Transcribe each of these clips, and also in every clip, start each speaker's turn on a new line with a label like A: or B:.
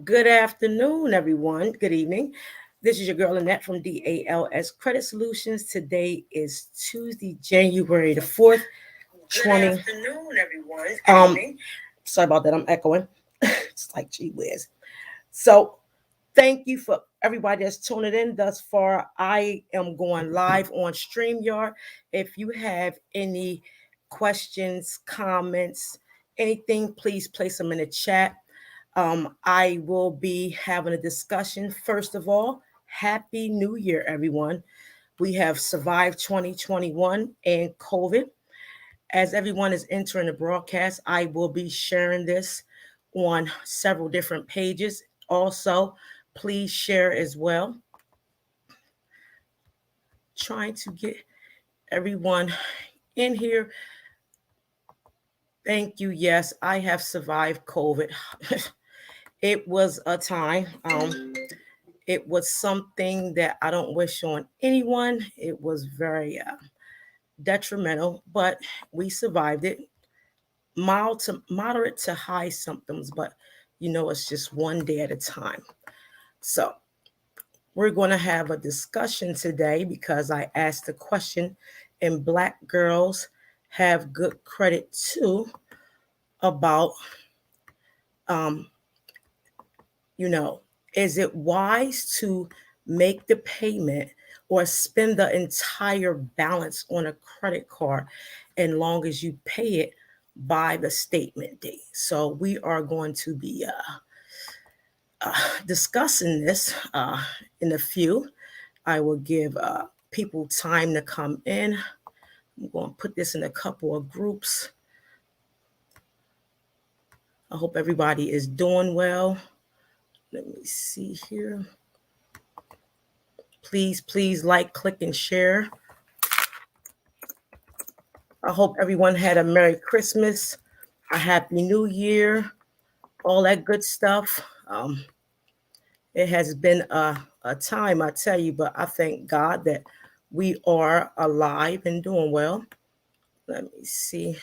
A: Good afternoon, everyone. Good evening. This is your girl Annette from DALS Credit Solutions. Today is Tuesday, January the 4th, 20. Good afternoon, everyone. Sorry about that. I'm echoing. It's like, gee whiz. So, thank you for everybody that's tuning in thus far. I am going live on StreamYard. If you have any questions, comments, anything, please place them in the chat. I will be having a discussion. First of all, Happy New Year, everyone. We have survived 2021 and COVID. As everyone is entering the broadcast, I will be sharing this on several different pages. Also, please share as well. Trying to get everyone in here. Thank you. Yes, I have survived COVID. It was a time. It was something that I don't wish on anyone. It was very detrimental, but we survived it. Mild to moderate to high symptoms, but it's just one day at a time. So we're going to have a discussion today because I asked the question, and Black girls have good credit too, about, um, is it wise to make the payment or spend the entire balance on a credit card as long as you pay it by the statement date? So we are going to be discussing this in a few. I will give people time to come in. I'm going to put this in a couple of groups. I hope everybody is doing well. Let me see here. Please like, click, and share. I hope everyone had a Merry Christmas, a Happy New Year, all that good stuff. It has been a time, I tell you, but I thank God that we are alive and doing well. Let me see.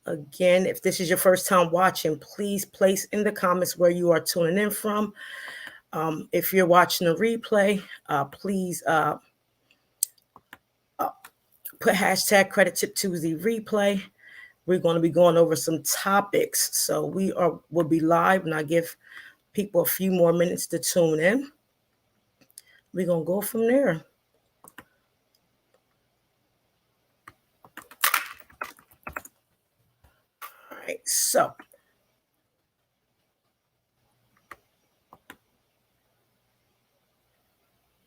A: Again, if this is your first time watching, please place in the comments where you are tuning in from. If you're watching a replay, please put hashtag CreditTipTuesday replay. We're going to be going over some topics. So we'll be live, and I give people a few more minutes to tune in. We're going to go from there. All right, so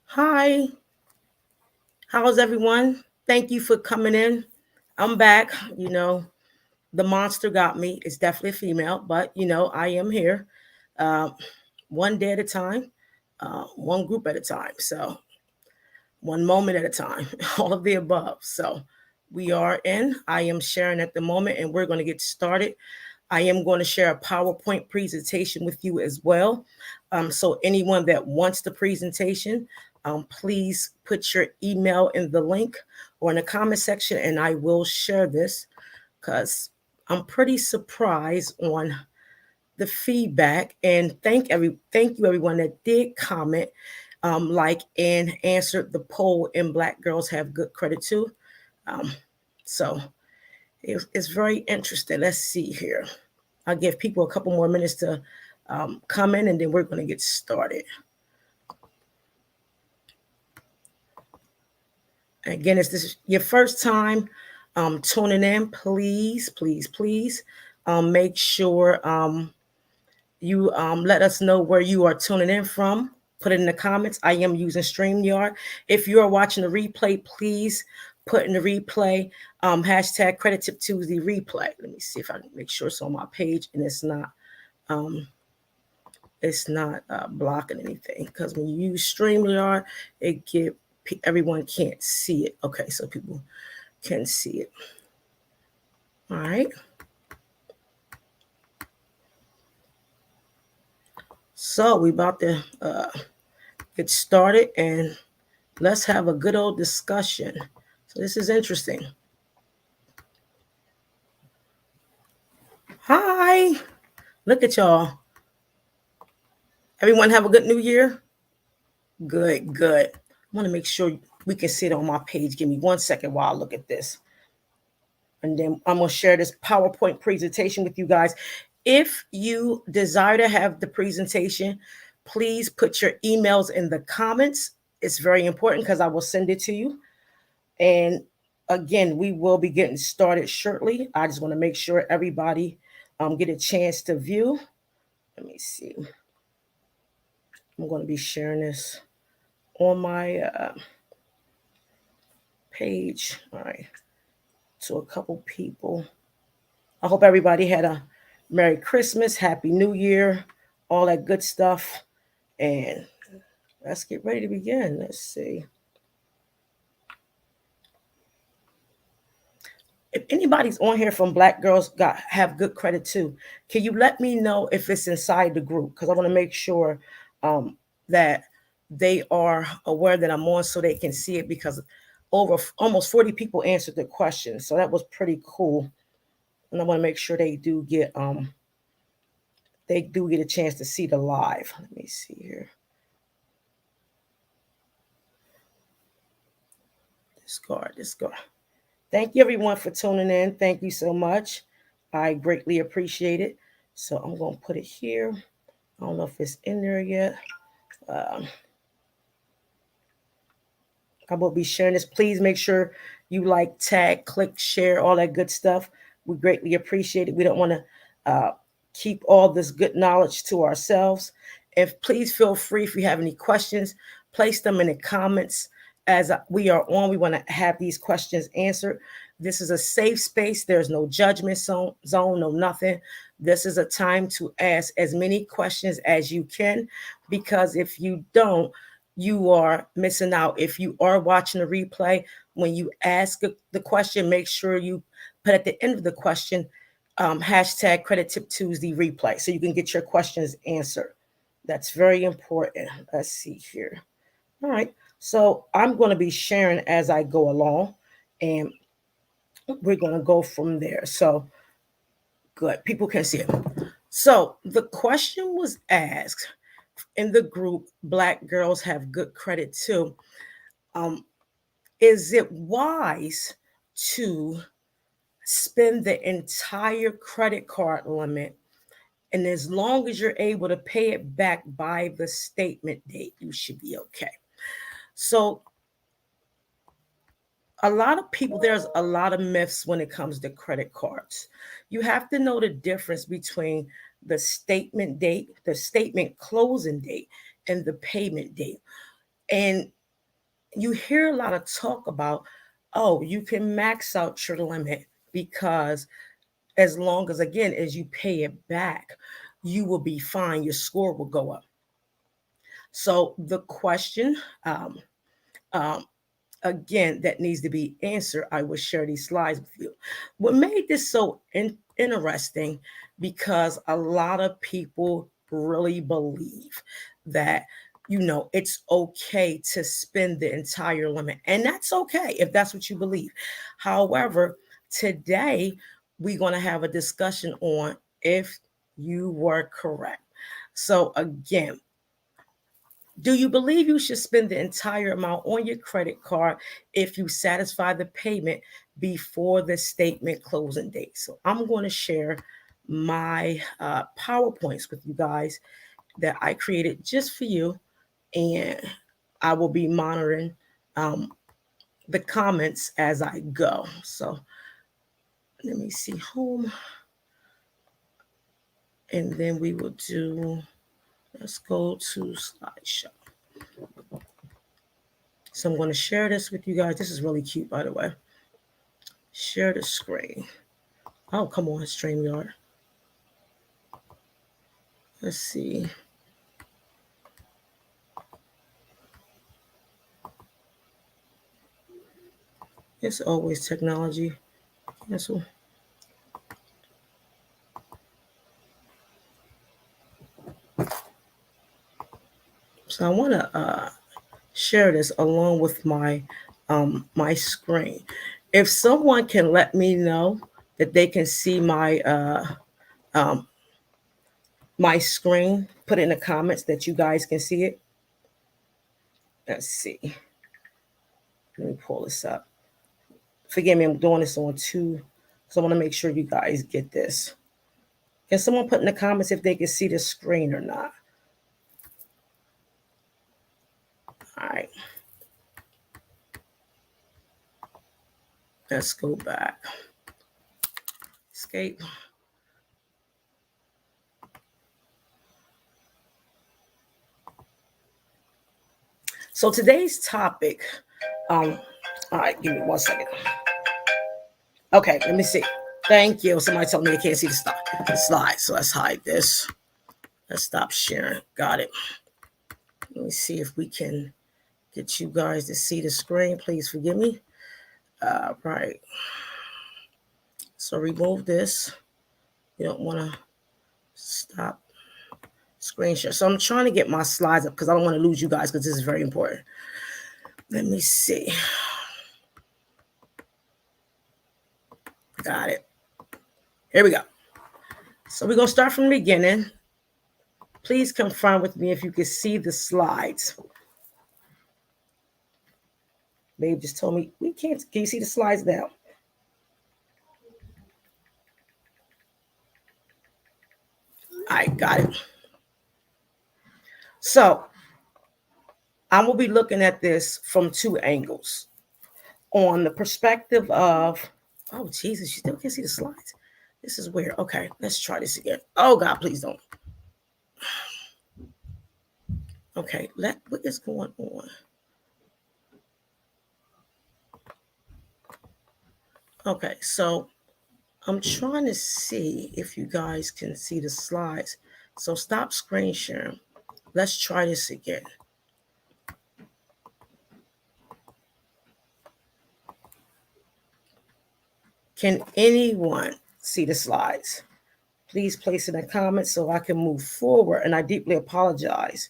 A: hi, how's everyone? Thank you for coming in. I'm back. The monster got me. It's definitely a female, but I am here. One day at a time, one group at a time. So one moment at a time, all of the above. So we are in. I am sharing at the moment, and we're going to get started. I am going to share a PowerPoint presentation with you as well. So anyone that wants the presentation, please put your email in the link or in the comment section, and I will share this because I'm pretty surprised on the feedback. And thank you everyone that did comment, and answered the poll. And Black girls have good credit too. So it's very interesting. Let's see here. I'll give people a couple more minutes to come in, and then we're going to get started. Again, if this is your first time tuning in, please make sure you let us know where you are tuning in from. Put it in the comments. I am using StreamYard. If you are watching the replay, please put in the replay hashtag CreditTipTuesday replay. Let me see if I can make sure it's on my page and it's not blocking anything, because when you use StreamYard, everyone can't see it. Okay, so people can see it. All right. So we about to get started, and let's have a good old discussion. So this is interesting. Hi, look at y'all. Everyone have a good new year? Good, good. I want to make sure we can see it on my page. Give me 1 second while I look at this. And then I'm going to share this PowerPoint presentation with you guys. If you desire to have the presentation, please put your emails in the comments. It's very important because I will send it to you. And again, we will be getting started shortly. I just want to make sure everybody get a chance to view. Let me see. I'm going to be sharing this on my page. All right. To a couple people. I hope everybody had a Merry Christmas, Happy New Year, all that good stuff. And let's get ready to begin. Let's see. If anybody's on here from Black Girls Got Have Good Credit Too, can you let me know if it's inside the group? Because I want to make sure that they are aware that I'm on so they can see it, because over almost 40 people answered the question. So that was pretty cool. And I want to make sure they do get a chance to see the live. Let me see here. Discard. Thank you everyone for tuning in. Thank you so much. I greatly appreciate it. So I'm going to put it here. I don't know if it's in there yet. I will be sharing this. Please make sure you like, tag, click, share, all that good stuff. We greatly appreciate it. We don't want to keep all this good knowledge to ourselves. If please feel free, if you have any questions, place them in the comments. As we are on, we want to have these questions answered. This is a safe space. There's no judgment zone, no nothing. This is a time to ask as many questions as you can, because if you don't, you are missing out. If you are watching a replay, when you ask the question, make sure you put at the end of the question, hashtag CreditTipTuesday replay, so you can get your questions answered. That's very important. Let's see here. All right. So I'm going to be sharing as I go along, and we're going to go from there. So good. People can see it. So the question was asked in the group, Black Girls Have Good Credit Too. Is it wise to spend the entire credit card limit, and as long as you're able to pay it back by the statement date, you should be okay? So there's a lot of myths when it comes to credit cards. You have to know the difference between the statement date, the statement closing date, and the payment date. And you hear a lot of talk about, oh, you can max out your limit because as long as, again, as you pay it back, you will be fine. Your score will go up. So the question, um, again, that needs to be answered, I will share these slides with you. What made this so interesting, because a lot of people really believe that, it's okay to spend the entire limit. And that's okay if that's what you believe. However, today we're going to have a discussion on if you were correct. So again, do you believe you should spend the entire amount on your credit card if you satisfy the payment before the statement closing date? So I'm going to share my PowerPoints with you guys that I created just for you, and I will be monitoring the comments as I go. So let me see, home, and then we will let's go to slideshow. So I'm going to share this with you guys. This is really cute, by the way. Share the screen. Oh, come on, StreamYard. Let's see. It's always technology. Cancel. So I want to share this along with my screen. If someone can let me know that they can see my my screen, put it in the comments that you guys can see it. Let's see. Let me pull this up. Forgive me, I'm doing this on two, because I want to make sure you guys get this. Can someone put in the comments if they can see the screen or not? All right. Let's go back. Escape. So today's topic, all right, give me 1 second. Okay, let me see. Thank you. Somebody told me they can't see the slide. So let's hide this. Let's stop sharing. Got it. Let me see if we can get you guys to see the screen. Please forgive me. Right. So remove this. You don't want to stop screen share. So I'm trying to get my slides up because I don't want to lose you guys because this is very important. Let me see. Got it. Here we go. So we're going to start from the beginning. Please confirm with me if you can see the slides. Babe just told me we can't. Can you see the slides now? I got it. So I will be looking at this from two angles. On the perspective of, oh Jesus, you still can't see the slides. This is weird. Okay, let's try this again. Oh God, please don't. Okay, what is going on? Okay, so I'm trying to see if you guys can see the slides. So stop screen sharing. Let's try this again. Can anyone see the slides? Please place in the comments so I can move forward. And I deeply apologize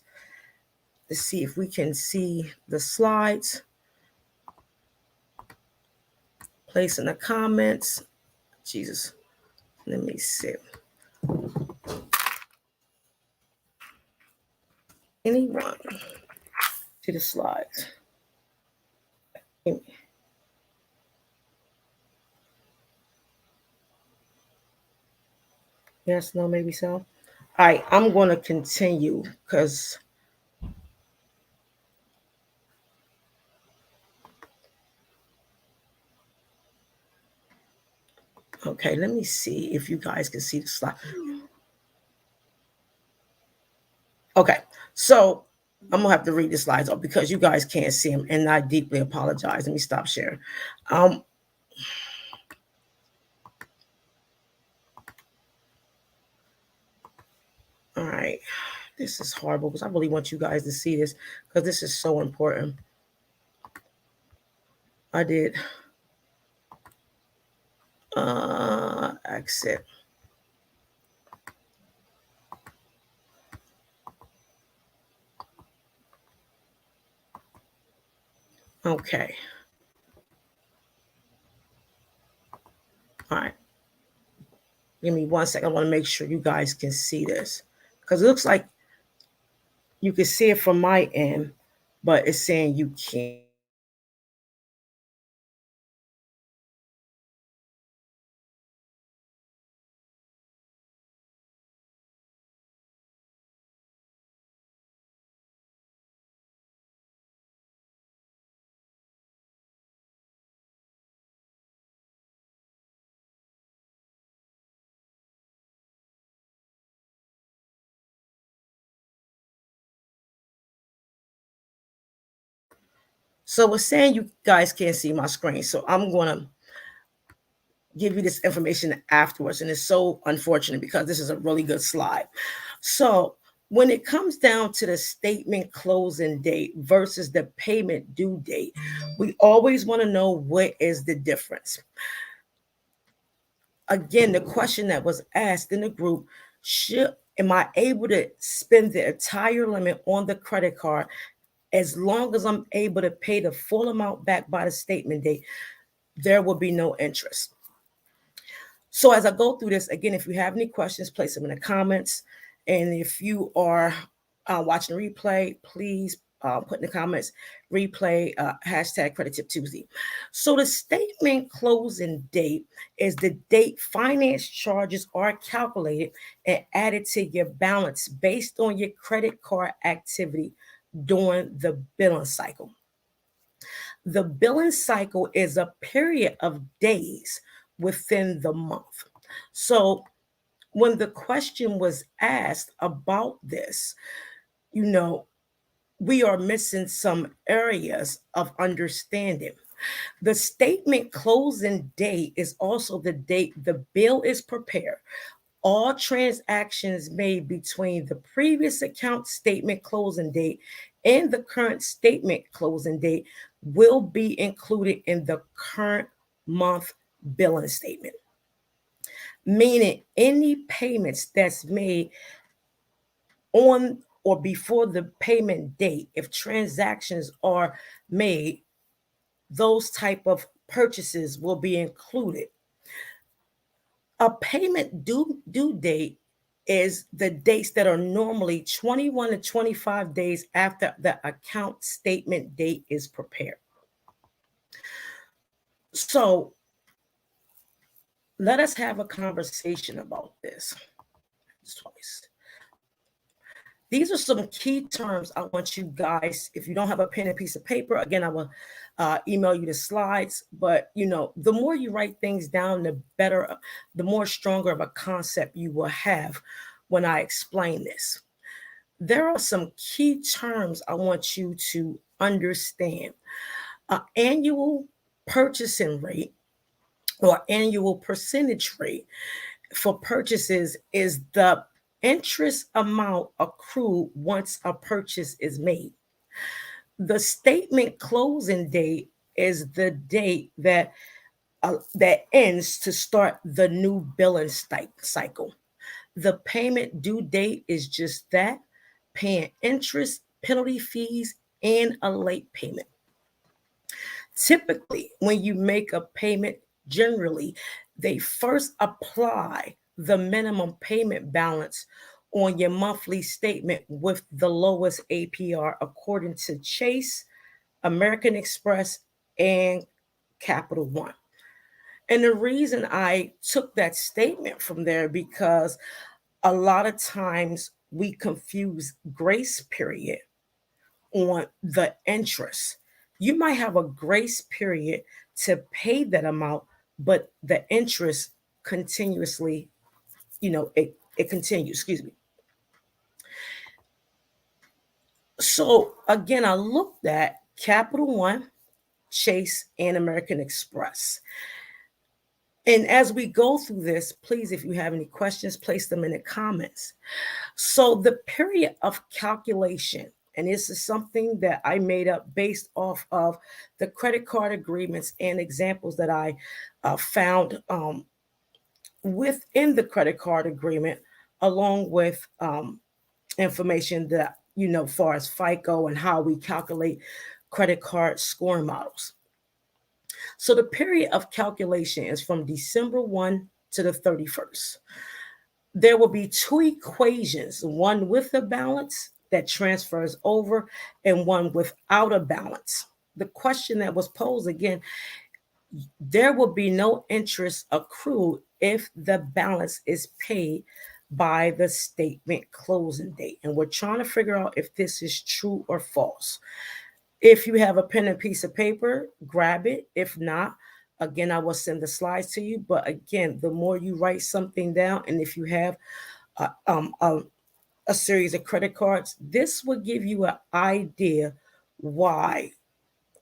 A: to see if we can see the slides. Place in the comments. Jesus, let me see. Anyone see the slides? Yes, no, maybe so. All right, I'm going to continue because okay, let me see if you guys can see the slide. Okay, so I'm gonna have to read the slides off because you guys can't see them, and I deeply apologize. Let me stop sharing. All right, this is horrible because I really want you guys to see this because this is so important. I did exit. Okay. All right. Give me 1 second. I want to make sure you guys can see this because it looks like you can see it from my end, but it's saying you can't. So it's saying you guys can't see my screen. So I'm going to give you this information afterwards. And it's so unfortunate because this is a really good slide. So when it comes down to the statement closing date versus the payment due date, we always want to know what is the difference. Again, the question that was asked in the group, am I able to spend the entire limit on the credit card as long as I'm able to pay the full amount back by the statement date? There will be no interest. So as I go through this, again, if you have any questions, place them in the comments. And if you are watching the replay, please put in the comments replay hashtag CreditTipTuesday. So the statement closing date is the date finance charges are calculated and added to your balance based on your credit card activity during the billing cycle. The billing cycle is a period of days within the month. So when the question was asked about this, you know, we are missing some areas of understanding. The statement closing date is also the date the bill is prepared. All transactions made between the previous account statement closing date and the current statement closing date will be included in the current month billing statement. Meaning any payments that's made on or before the payment date, if transactions are made, those type of purchases will be included. A payment due date is the dates that are normally 21 to 25 days after the account statement date is prepared. So let us have a conversation about this. Twice. These are some key terms I want you guys, if you don't have a pen and piece of paper, again, I will email you the slides. But, the more you write things down, the better, the more stronger of a concept you will have when I explain this. There are some key terms I want you to understand. Annual purchasing rate or annual percentage rate for purchases is the interest amount accrued once a purchase is made. The statement closing date is the date that ends to start the new billing cycle. The payment due date is just that, paying interest, penalty fees, and a late payment. Typically, when you make a payment, generally, they first apply the minimum payment balance on your monthly statement with the lowest APR according to Chase, American Express, and Capital One. And the reason I took that statement from there because a lot of times we confuse grace period on the interest. You might have a grace period to pay that amount, but the interest continuously, it continues, excuse me. So again, I looked at Capital One, Chase, and American Express. And as we go through this, please, if you have any questions, place them in the comments. So the period of calculation, and this is something that I made up based off of the credit card agreements and examples that I found within the credit card agreement, along with information that, far as FICO and how we calculate credit card scoring models. So the period of calculation is from December 1 to the 31st. There will be two equations, one with a balance that transfers over and one without a balance. The question that was posed again, there will be no interest accrued if the balance is paid by the statement closing date. And we're trying to figure out if this is true or false. If you have a pen and piece of paper, grab it. If not, again, I will send the slides to you. But again, the more you write something down, and if you have a series of credit cards, this will give you an idea why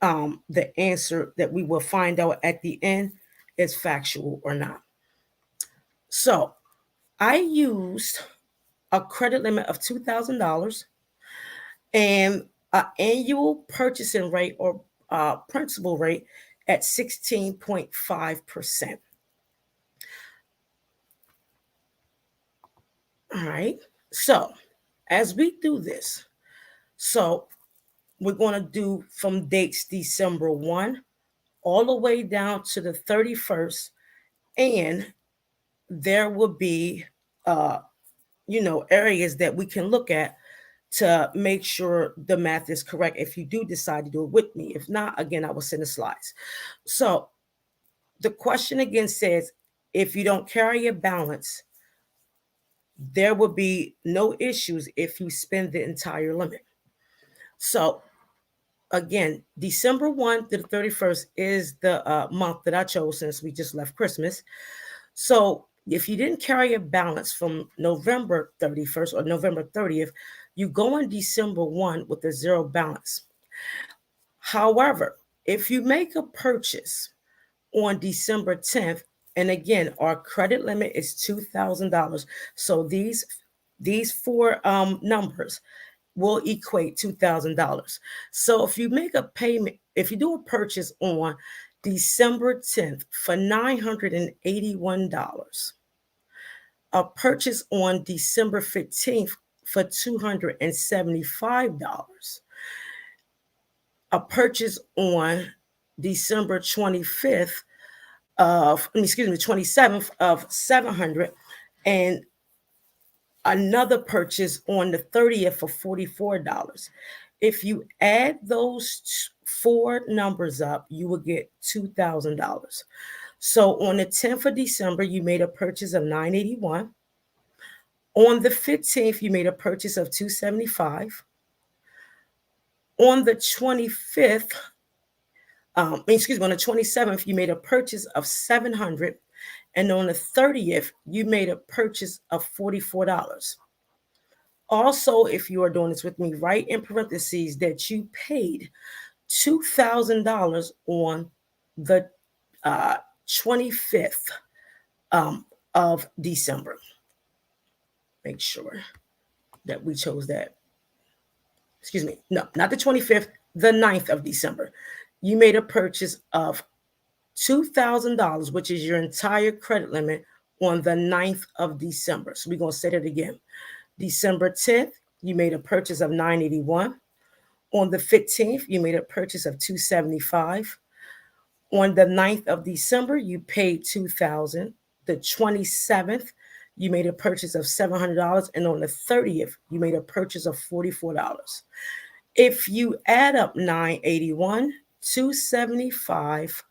A: the answer that we will find out at the end is factual or not. So I used a credit limit of $2,000 and an annual purchasing rate or principal rate at 16.5%. All right. So as we do this, so we're going to do from dates December 1 all the way down to the 31st. And there will be areas that we can look at to make sure the math is correct if you do decide to do it with me. If not, again, I will send the slides. So the question again says, if you don't carry a balance, there will be no issues if you spend the entire limit. So again, December 1 to the 31st is the month that I chose since we just left Christmas. So if you didn't carry a balance from November 31st or November 30th, you go on December 1 with a zero balance. However, if you make a purchase on December 10th, and again, our credit limit is $2,000. So these four numbers will equate $2,000. So if you make a payment, if you do a purchase on December 10th for $981, a purchase on December 15th for $275, a purchase on December 25th of, 27th of 700, and another purchase on the 30th for $44. If you add those four numbers up, you will get $2,000. So on the 10th of December, you made a purchase of $981. On the 15th, you made a purchase of $275. On the 25th, on the 27th, you made a purchase of $700. And on the 30th, you made a purchase of $44. Also, if you are doing this with me, write in parentheses that you paid $2,000 on the 25th of December. Make sure that we chose that. Excuse me. No, not the 25th, the 9th of December. You made a purchase of $2,000, which is your entire credit limit, on the 9th of December. So we're going to say that again. December 10th, you made a purchase of $981. On the 15th, you made a purchase of $275. On the 9th of December, you paid $2,000. The 27th, you made a purchase of $700. And on the 30th, you made a purchase of $44. If you add up $981, $275,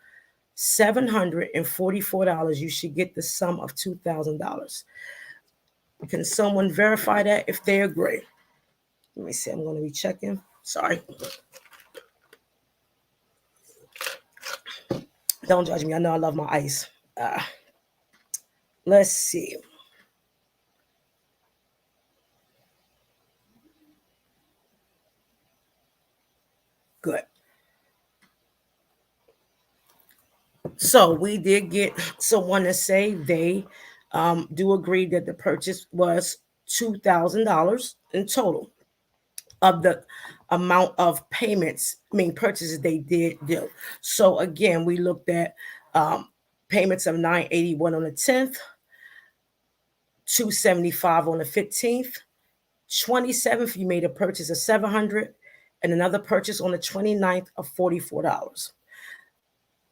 A: $744, you should get the sum of $2,000. Can someone verify that if they agree? Let me see. I'm going to be checking. Sorry. Don't judge me. I know I love my ice. Let's see. Good. So we did get someone to say they do agree that the purchase was $2,000 in total of the amount of purchases they did do. So again, we looked at payments of $981 on the 10th, $275 on the 15th, 27th, you made a purchase of $700, and another purchase on the 29th of $44.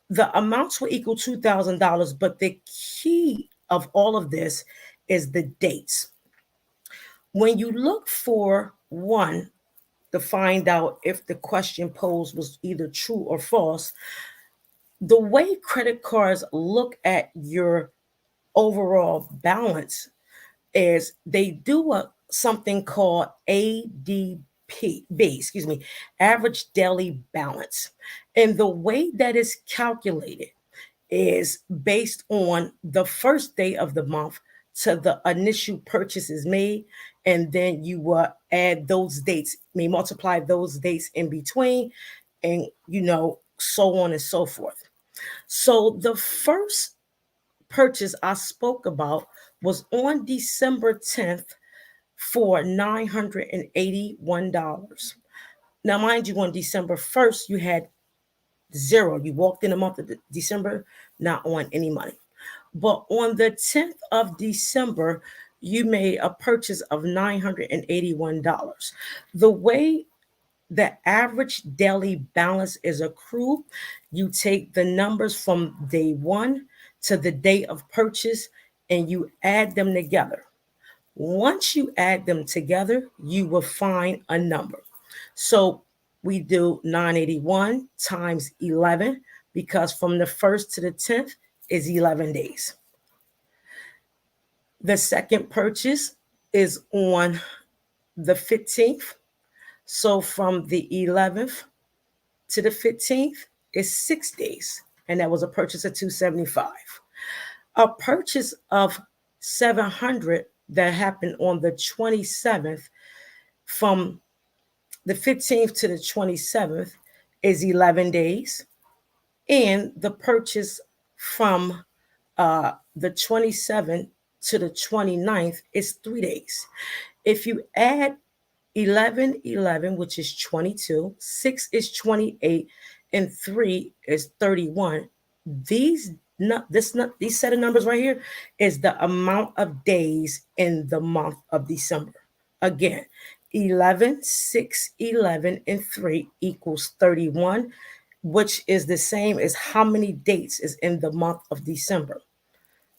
A: The amounts will equal $2,000, but the key of all of this is the dates. When you look for one to find out if the question posed was either true or false, the way credit cards look at your overall balance is they do something called ADB, average daily balance. And the way that is calculated is based on the first day of the month to the initial purchases made, and then you will add those dates, multiply those dates in between, and so on and so forth. So the first purchase I spoke about was on December 10th for $981. Now, mind you, on December 1st, you had zero. You walked in the month of December not on any money. But on the 10th of December, you made a purchase of $981. The way the average daily balance is accrued, you take the numbers from day one to the day of purchase and you add them together. Once you add them together, you will find a number. So we do 981 times 11 because from the 1st to the 10th is 11 days. The second purchase is on the 15th. So from the 11th to the 15th is 6 days. And that was a purchase of 275. A purchase of 700 that happened on the 27th from the 15th to the 27th is 11 days. And the purchase from the 27th to the 29th is 3 days. If you add 11, 11, which is 22, 6 is 28, and 3 is 31. These set of numbers right here is the amount of days in the month of December. Again, 11, 6, 11, and 3 equals 31, which is the same as how many dates is in the month of December.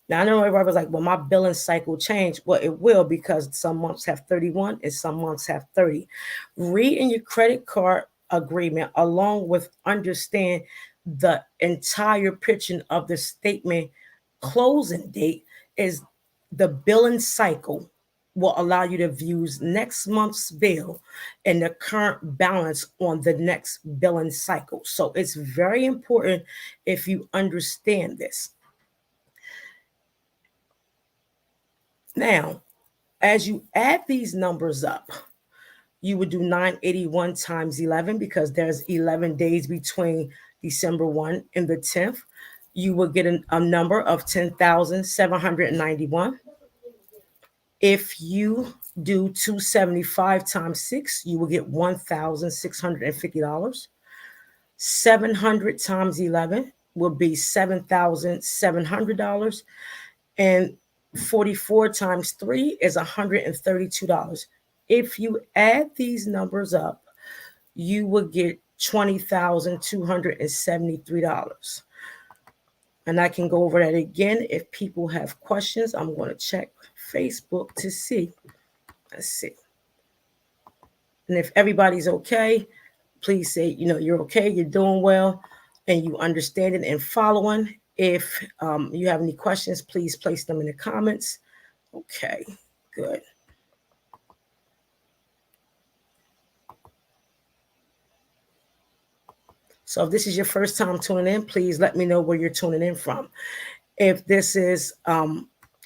A: Now, I know everybody was like, well, my billing cycle changed. Well, it will because some months have 31 and some months have 30. Read in your credit card agreement along with understand the entire picture of the statement closing date is the billing cycle will allow you to view next month's bill and the current balance on the next billing cycle. So it's very important if you understand this. Now, as you add these numbers up, you would do 981 times 11 because there's 11 days between December 1 and the 10th. You will get a number of 10,791. If you do 275 times 6, you will get $1,650. 700 times 11 will be $7,700. And 44 times 3 is $132. If you add these numbers up, you will get $20,273. And I can go over that again. If people have questions, I'm going to check Facebook to see. Let's see. And if everybody's okay, please say, you're okay, you're doing well, and you understand it and following. If you have any questions, please place them in the comments. Okay, good. So if this is your first time tuning in, please let me know where you're tuning in from. If this is,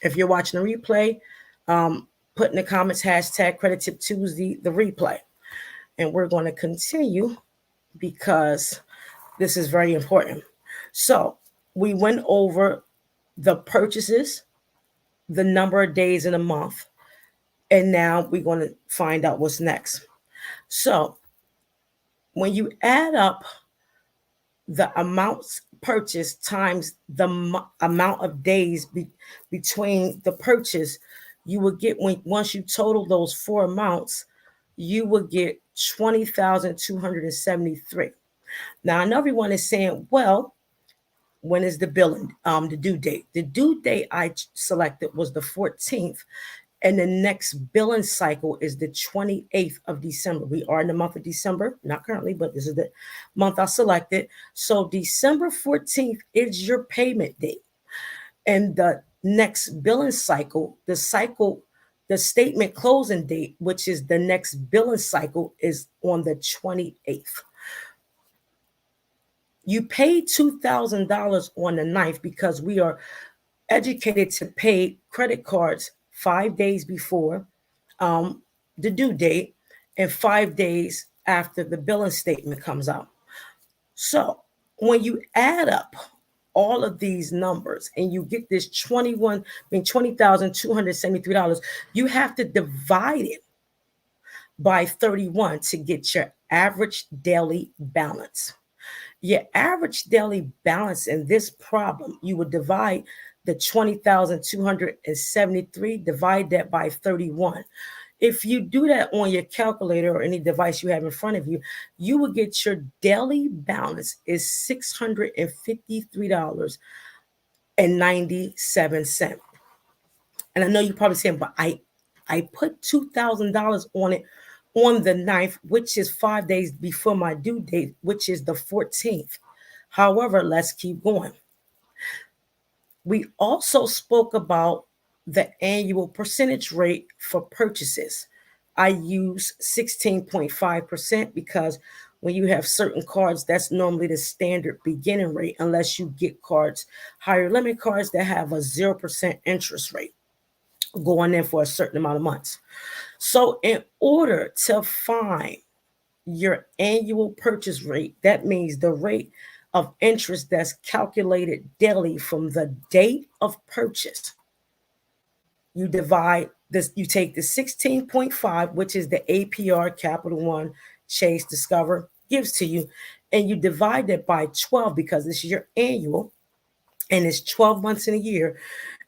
A: if you're watching a replay, put in the comments hashtag CreditTipTuesday, the replay. And we're going to continue because this is very important. So we went over the purchases, the number of days in a month, and now we're going to find out what's next. So when you add up the amounts purchased times the amount of days between the purchase, you will get, once you total those four amounts, you will get 20,273. Now I know everyone is saying, well, when is the billing, the due date? The due date I selected was the 14th, and the next billing cycle is the 28th of December. We are in the month of December, not currently, but this is the month I selected. So December 14th is your payment date. And the next billing cycle, the statement closing date, which is the next billing cycle, is on the 28th. You pay $2,000 on the 9th because we are educated to pay credit cards 5 days before the due date and 5 days after the billing statement comes out. So when you add up all of these numbers and you get this $20,273, you have to divide it by 31 to get your average daily balance. Your average daily balance in this problem, you would divide the 20,273, divide that by 31. If you do that on your calculator or any device you have in front of you, you will get your daily balance is $653.97. And I know you're probably saying, but I put $2,000 on it on the 9th, which is 5 days before my due date, which is the 14th. However, let's keep going. We also spoke about the annual percentage rate for purchases. I use 16.5% because when you have certain cards, that's normally the standard beginning rate, unless you get cards, higher limit cards that have a 0% interest rate going in for a certain amount of months. So, in order to find your annual purchase rate, that means the rate of interest that's calculated daily from the date of purchase. You divide this, you take the 16.5, which is the APR Capital One Chase Discover gives to you, and you divide it by 12 because it's your annual and it's 12 months in a year.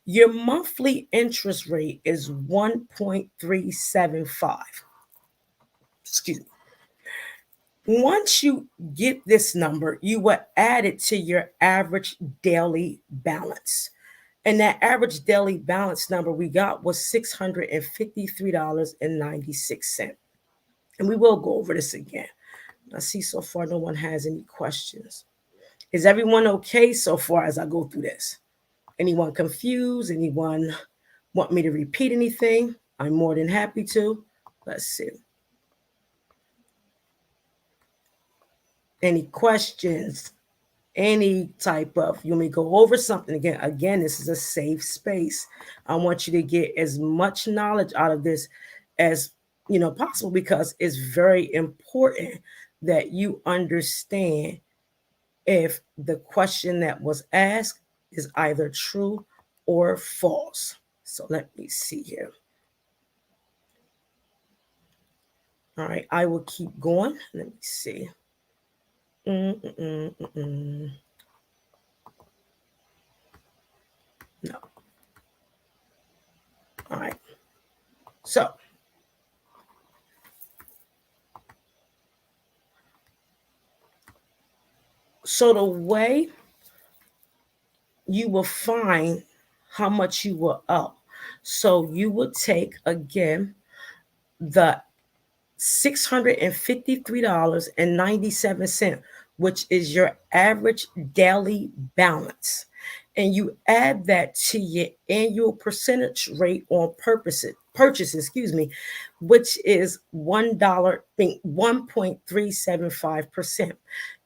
A: Your monthly interest rate is 1.375. Excuse me. Once you get this number, you will add it to your average daily balance. And that average daily balance number we got was $653.96. And we will go over this again. I see so far no one has any questions. Is everyone okay so far as I go through this? Anyone confused? Anyone want me to repeat anything? I'm more than happy to. Let's see. Any questions? Any type of, you want me to go over something again? Again, this is a safe space. I want you to get as much knowledge out of this as possible, because it's very important that you understand if the question that was asked is either true or false. So let me see here. All right, I will keep going. Let me see. No. All right. So the way you will find how much you were up. So you would take again the $653.97, which is your average daily balance, and you add that to your annual percentage rate on purchases, which is $1.375%.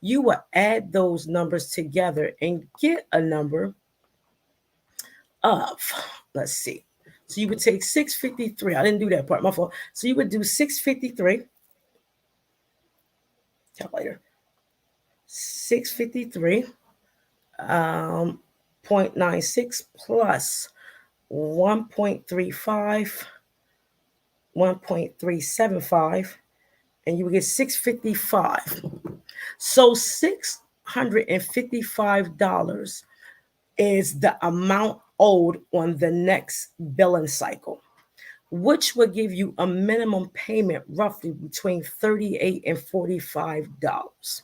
A: You will add those numbers together and get a number of, let's see. So you would take 653. I didn't do that part, my fault. So you would do 653. Calculator. 653. 0.96 plus 1.35, 1.375, and you would get 655. So $655 is the amount owed on the next billing cycle, which will give you a minimum payment roughly between $38 and $45.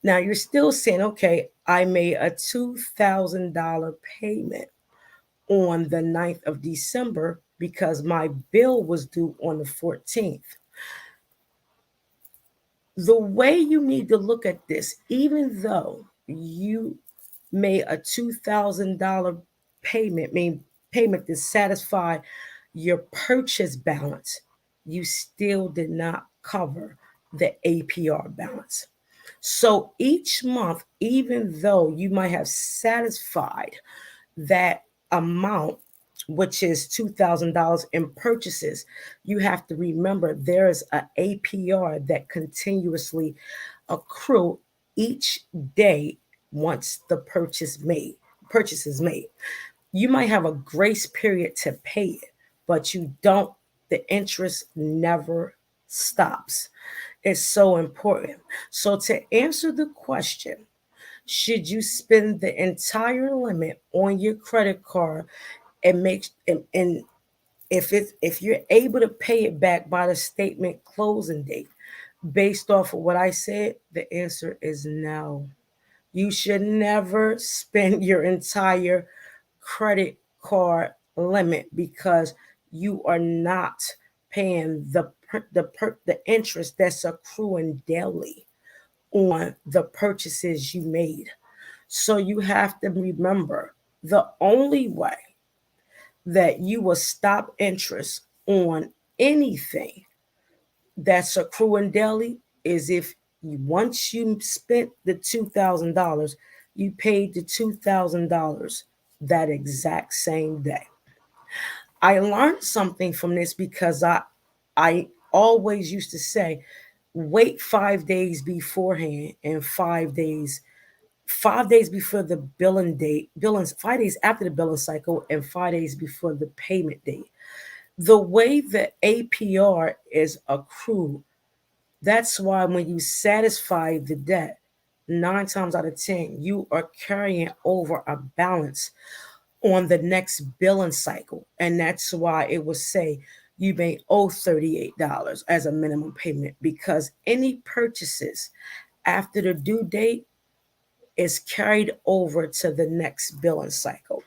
A: Now you're still saying, okay, I made a $2,000 payment on the 9th of December because my bill was due on the 14th. The way you need to look at this, even though you made a $2,000 payment to satisfy your purchase balance, you still did not cover the APR balance. So each month, even though you might have satisfied that amount, which is $2,000 in purchases, you have to remember there is an APR that continuously accrue each day once the purchase is made. You might have a grace period to pay it, but the interest never stops. It's so important. So to answer the question, should you spend the entire limit on your credit card and if you're able to pay it back by the statement closing date, based off of what I said, the answer is no. You should never spend your entire credit card limit because you are not paying the interest that's accruing daily on the purchases you made. So you have to remember the only way that you will stop interest on anything that's accruing daily is if you, once you spent the $2,000, you paid the $2,000 that exact same day. I learned something from this because I always used to say, wait 5 days beforehand and 5 days before the billing 5 days after the billing cycle and 5 days before the payment date. The way the APR is accrued, that's why when you satisfy the debt, 9 times out of 10, you are carrying over a balance on the next billing cycle. And that's why it will say you may owe $38 as a minimum payment, because any purchases after the due date is carried over to the next billing cycle.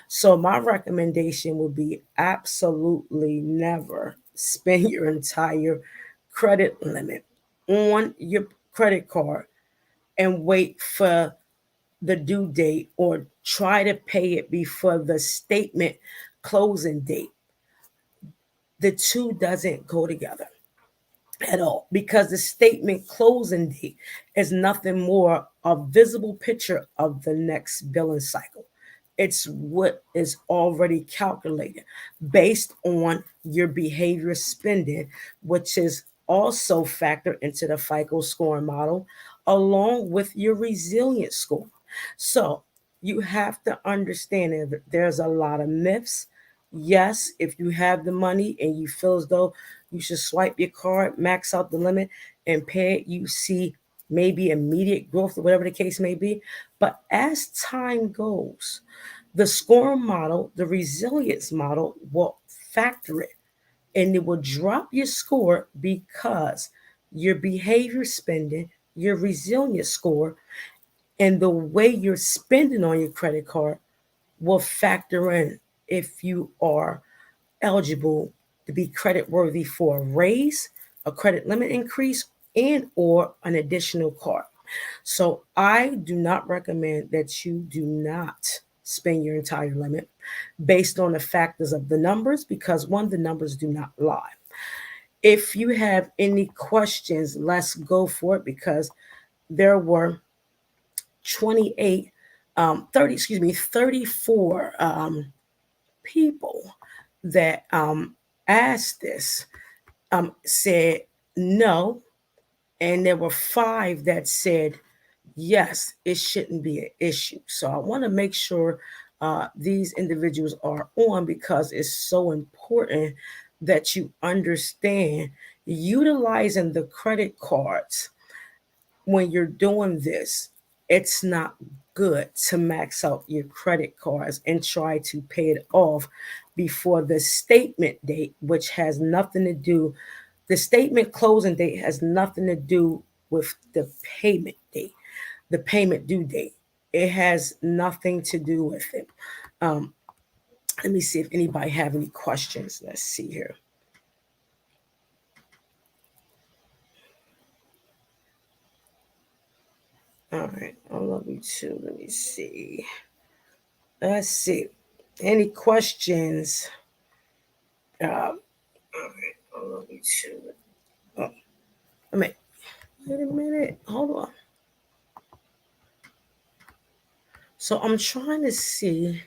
A: So my recommendation would be absolutely never spend your entire credit limit on your credit card and wait for the due date or try to pay it before the statement closing date. The two doesn't go together at all, because the statement closing date is nothing more a visible picture of the next billing cycle. It's what is already calculated based on your behavior spending, which is also factored into the FICO scoring model, along with your resilience score. So you have to understand that there's a lot of myths. Yes, if you have the money and you feel as though you should swipe your card, max out the limit, and pay it, you see maybe immediate growth or whatever the case may be. But as time goes, the scoring model, the resilience model will factor it, and it will drop your score because your behavior spending, your resilience score, and the way you're spending on your credit card will factor in if you are eligible to be credit worthy for a raise, a credit limit increase, and or an additional card. So I do not recommend that you do not spend your entire limit based on the factors of the numbers, because one, the numbers do not lie. If you have any questions, let's go for it, because there were 28 30 excuse me 34 people that asked this, said no, and there were 5 that said yes, it shouldn't be an issue. So I want to make sure these individuals are on, because it's so important that you understand utilizing the credit cards when you're doing this. It's not good to max out your credit cards and try to pay it off before the statement date, which has nothing to do, the statement closing date has nothing to do with the payment date, the payment due date. It has nothing to do with it. Um, Let me see if anybody have any questions. Let's see here. All right, I love you too. Let me see. Let's see. Any questions? All right, I love you too. Oh, I mean, wait a minute. Hold on. So I'm trying to see.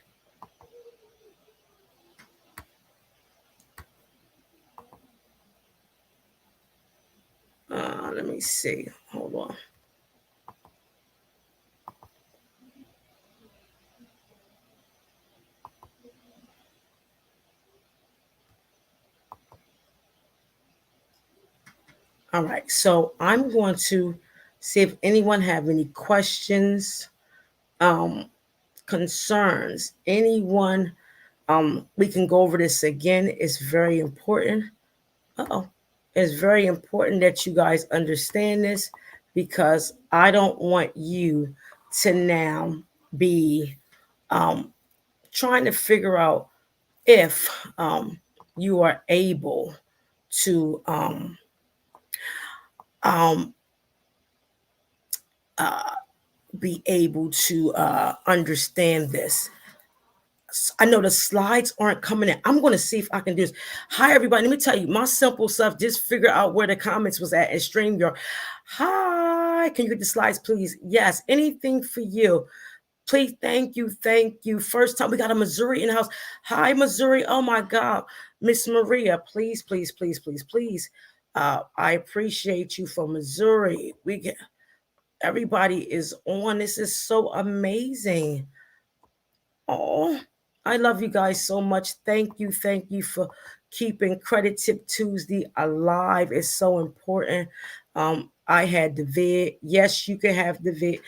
A: Let me see. Hold on. All right. So I'm going to see if anyone have any questions, um, concerns. Anyone? We can go over this again. It's very important. Oh, it's very important that you guys understand this, because I don't want you to now be trying to figure out if you are able to um, be able to understand this. I know the slides aren't coming in. I'm going to see if I can do this. Hi, everybody. Let me tell you, my simple stuff, just figure out where the comments was at and StreamYard. Hi, can you get the slides, please? Yes, anything for you. Please, thank you, thank you. First time we got a Missouri in the house. Hi, Missouri. Oh my God, Miss Maria, please, please, please, please, please. I appreciate you from Missouri. We get everybody is on. This is so amazing. Oh, I love you guys so much. Thank you, for keeping Credit Tip Tuesday alive. It's so important. I had the vid. Yes, you can have the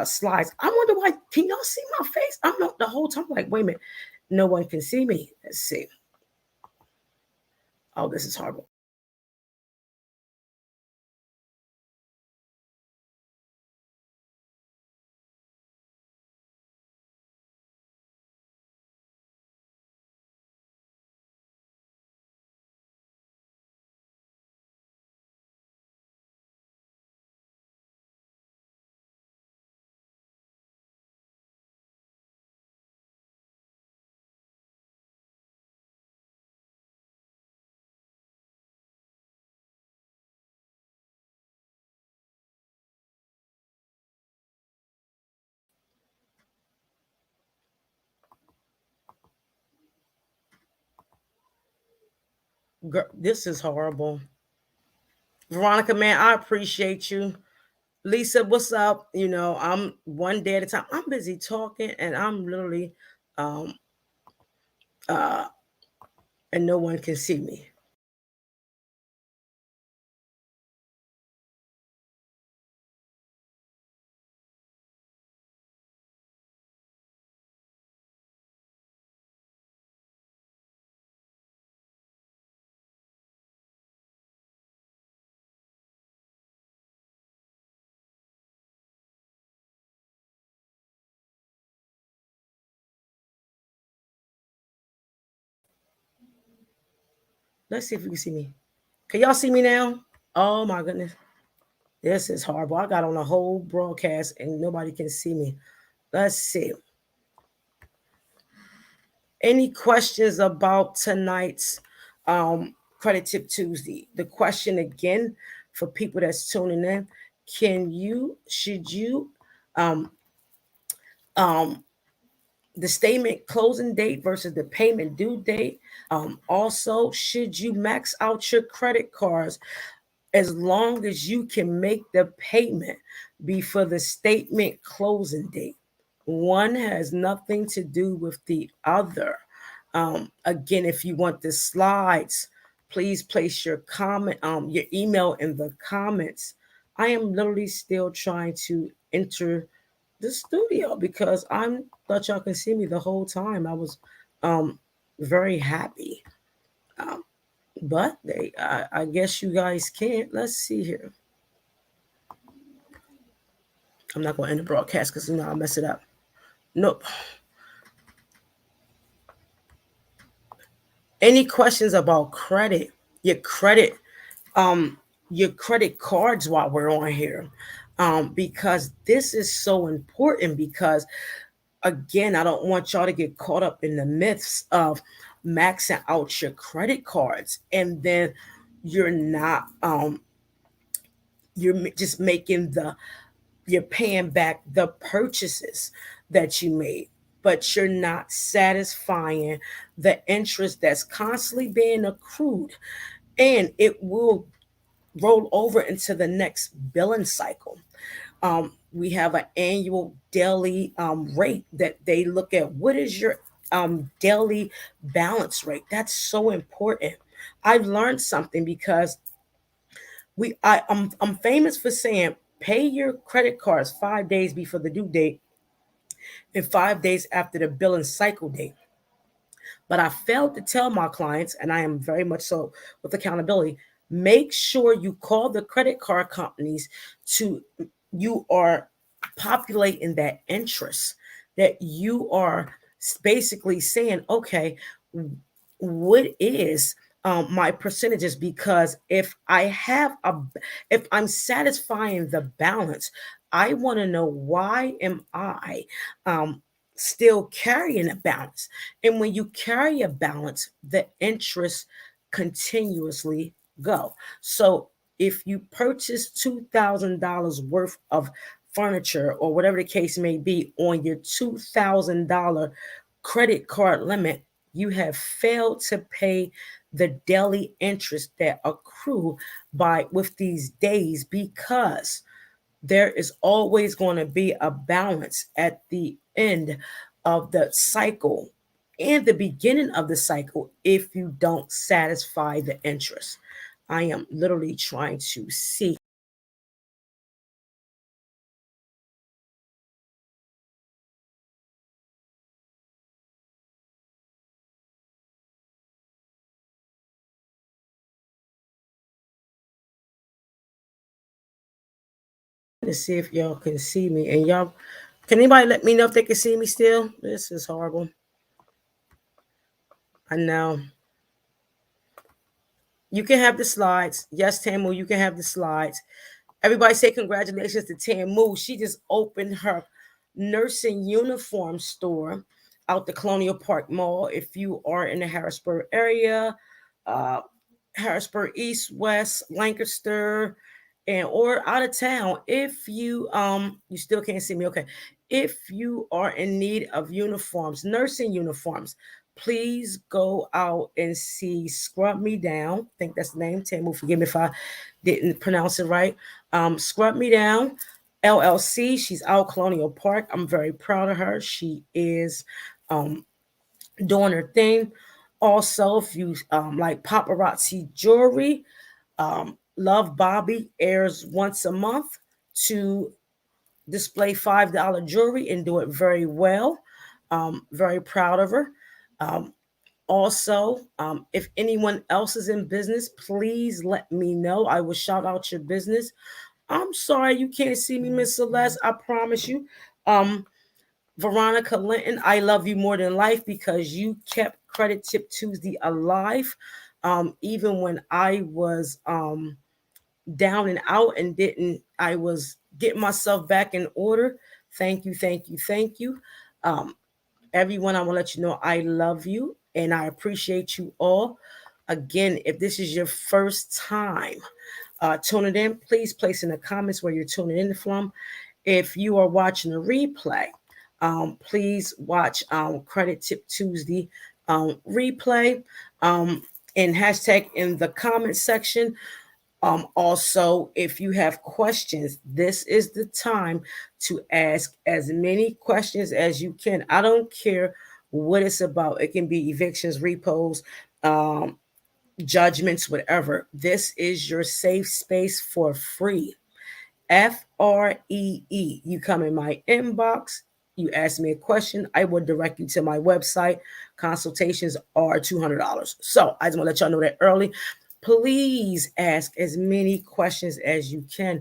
A: slides. I wonder why. Can y'all see my face? I'm not the whole time like, wait a minute, no one can see me. Let's see. Oh, this is horrible. Girl, this is horrible. Veronica, man, I appreciate you. Lisa, what's up? You know, I'm one day at a time. I'm busy talking and I'm literally um uh and no one can see me. Let's see if you can see me. Can y'all see me now? Oh my goodness. This is horrible. I got on a whole broadcast and nobody can see me. Let's see. Any questions about tonight's Credit Tip Tuesday? The question again for people that's tuning in: should you, um, um, the statement closing date versus the payment due date? Also, should you max out your credit cards as long as you can make the payment before the statement closing date? One has nothing to do with the other. Again, if you want the slides, please place your comment, your email in the comments. I am literally still trying to enter the studio because I thought y'all can see me the whole time. I was um, very happy. Um, but I guess you guys can't. Let's see here. I'm not going to end the broadcast because I'll mess it up. Nope. Any questions about credit? Your credit, um, your credit cards while we're on here, because this is so important. Because again, I don't want y'all to get caught up in the myths of maxing out your credit cards and then you're not you're just making you're paying back the purchases that you made, but you're not satisfying the interest that's constantly being accrued, and it will roll over into the next billing cycle. We have an annual daily rate that they look at. What is your daily balance rate? That's so important. I've learned something because I'm famous for saying pay your credit cards 5 days before the due date and 5 days after the billing cycle date. But I failed to tell my clients, and I am very much so with accountability, make sure you call the credit card companies to you are populating that interest, that you are basically saying, okay, what is my percentages, because if I'm satisfying the balance, I want to know, why am I still carrying a balance? And when you carry a balance, the interest continuously go. So if you purchase $2,000 worth of furniture or whatever the case may be on your $2,000 credit card limit, you have failed to pay the daily interest that accrue by with these days, because there is always going to be a balance at the end of the cycle and the beginning of the cycle if you don't satisfy the interest. I am literally trying to see to see if y'all can see me. And y'all, can anybody let me know if they can see me still? This is horrible. I know. You can have the slides. Yes, Tamu, you can have the slides. Everybody say congratulations to Tamu. She just opened her nursing uniform store out the Colonial Park Mall. If you are in the Harrisburg area, uh, Harrisburg East, West, Lancaster, and or out of town, if you still can't see me, okay. If you are in need of uniforms, nursing uniforms, please go out and see Scrub Me Down. I think that's the name. Tamu, forgive me if I didn't pronounce it right. Scrub Me Down LLC. She's out Colonial Park. I'm very proud of her. She is doing her thing. Also, if you like paparazzi jewelry, Love Bobby airs once a month to display $5 jewelry and do it very well. Very proud of her. Um, Also, if anyone else is in business, please let me know. I will shout out your business. I'm sorry you can't see me, Miss Celeste. I promise you. Veronica Linton, I love you more than life because you kept Credit Tip Tuesday alive. Even when I was down and out and I was getting myself back in order. Thank you, thank you, thank you. Um, Everyone, I want to let you know I love you and I appreciate you all. Again, if this is your first time tuning in, please place in the comments where you're tuning in from. If you are watching a replay, please watch Credit Tip Tuesday replay and hashtag in the comment section. Also, if you have questions, this is the time to ask as many questions as you can. I don't care what it's about. It can be evictions, repos, um, judgments, whatever. This is your safe space for free. FREE. You come in my inbox, you ask me a question, I will direct you to my website. Consultations are $200. So I just want to let y'all know that early. Please ask as many questions as you can.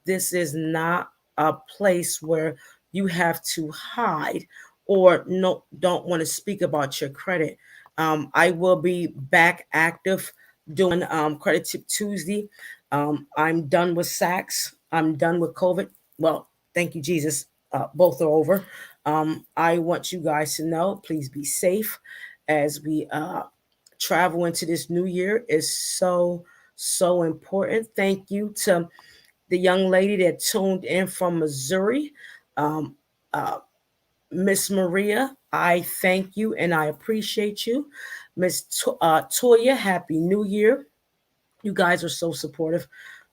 A: This is not a place where you have to hide or no don't want to speak about your credit. I will be back active doing Credit Tip Tuesday. I'm done with Saks. I'm done with COVID. Well, thank you, Jesus. Both are over. I want you guys to know, please be safe as we travel into this new year. Is so important. Thank you to the young lady that tuned in from Missouri, um, uh, Miss Maria. I thank you and I appreciate you. Miss Toya, Happy New Year. You guys are so supportive.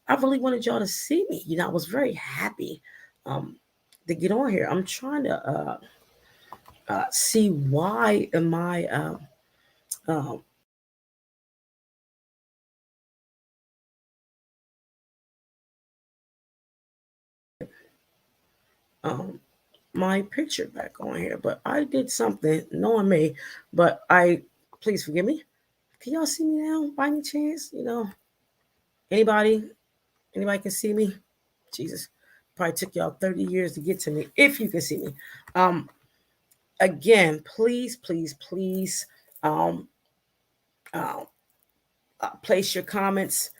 A: I really wanted y'all to see me. I was very happy um, to get on here. I'm trying to see why am I um, um, my picture back on here, but I did something, knowing me, but please forgive me. Can y'all see me now by any chance? Anybody, anybody can see me? Jesus, probably took y'all 30 years to get to me. If you can see me. Um, Again, please, please, please, um, Place your comments,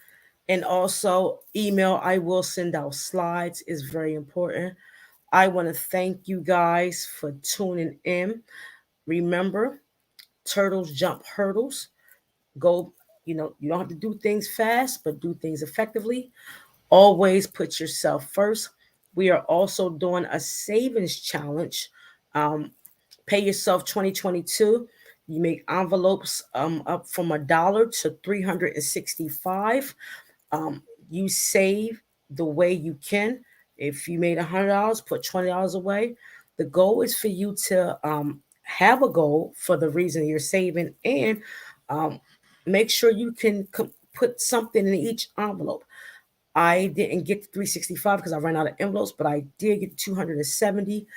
A: and also email. I will send out slides. Is very important. I want to thank you guys for tuning in. Remember, turtles jump hurdles. Go, you don't have to do things fast, but do things effectively. Always put yourself first. We are also doing a savings challenge. Um, Pay yourself 2022. You make envelopes up from $1 to 365. Um, you save the way you can. If you made $100, put $20 away. The goal is for you to have a goal for the reason you're saving, and um, make sure you can put something in each envelope. I didn't get to 365 because I ran out of envelopes, but I did get 270.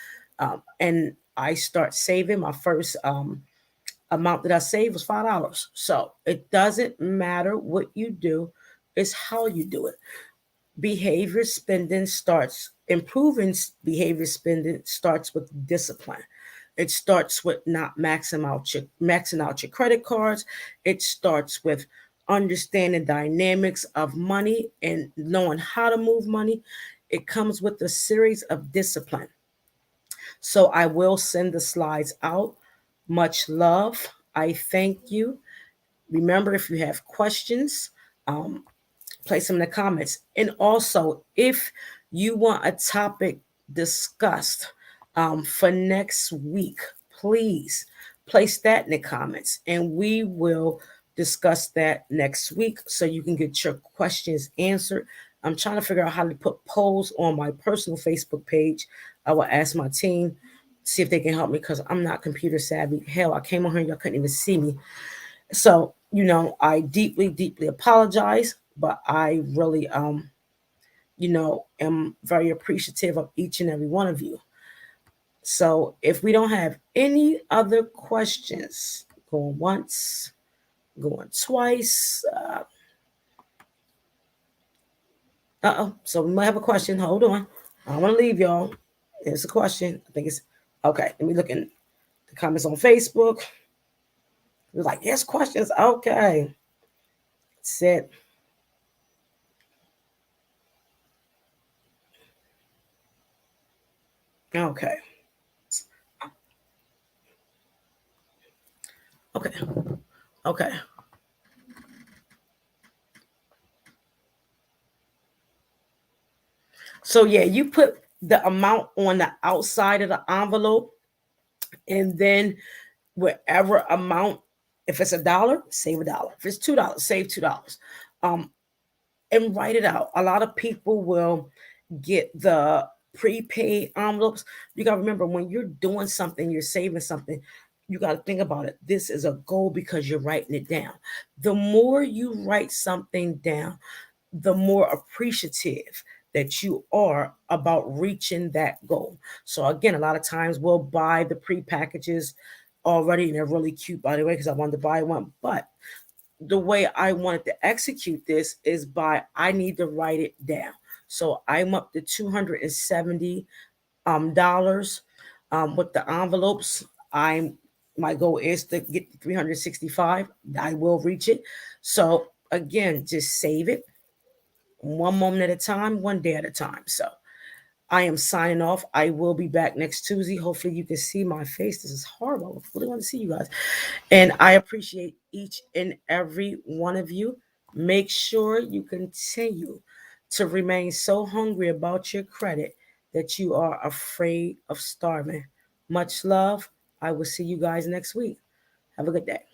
A: And I start saving. My first amount that I saved was $5. So it doesn't matter what you do, it's how you do it. Behavior spending starts improving. Behavior spending starts with discipline. It starts with not maxing out your credit cards. It starts with understanding dynamics of money and knowing how to move money. It comes with a series of discipline. So I will send the slides out. Much love. I thank you. Remember, if you have questions, um, place them in the comments. And also, if you want a topic discussed for next week, please place that in the comments, and we will discuss that next week so you can get your questions answered. I'm trying to figure out how to put polls on my personal Facebook page. I will ask my team, see if they can help me, because I'm not computer savvy. Hell, I came on here, y'all couldn't even see me. So, I deeply, deeply apologize, but I really, am very appreciative of each and every one of you. So, if we don't have any other questions, going once, going twice. Oh. So, we might have a question. Hold on. I don't want to leave y'all. There's a question. I think it's okay. Let me look in the comments on Facebook. We're like, yes, questions. Okay. Said, okay. Okay. Okay. So yeah, you put the amount on the outside of the envelope, and then whatever amount, if it's $1, save $1. If it's $2, save $2. Um, and write it out. A lot of people will get the prepaid envelopes. You gotta remember, when you're doing something, you're saving something. You got to think about it. This is a goal because you're writing it down. The more you write something down, the more appreciative that you are about reaching that goal. So again, a lot of times we'll buy the pre-packages already, and they're really cute, by the way, because I wanted to buy one. But the way I wanted to execute this is by, I need to write it down. So I'm up to $270 dollars with the envelopes. My goal is to get to 365. I will reach it. So again, just save it one moment at a time, one day at a time. So I am signing off. I will be back next Tuesday. Hopefully, you can see my face. This is horrible. I really want to see you guys. And I appreciate each and every one of you. Make sure you continue to remain so hungry about your credit that you are afraid of starving. Much love. I will see you guys next week. Have a good day.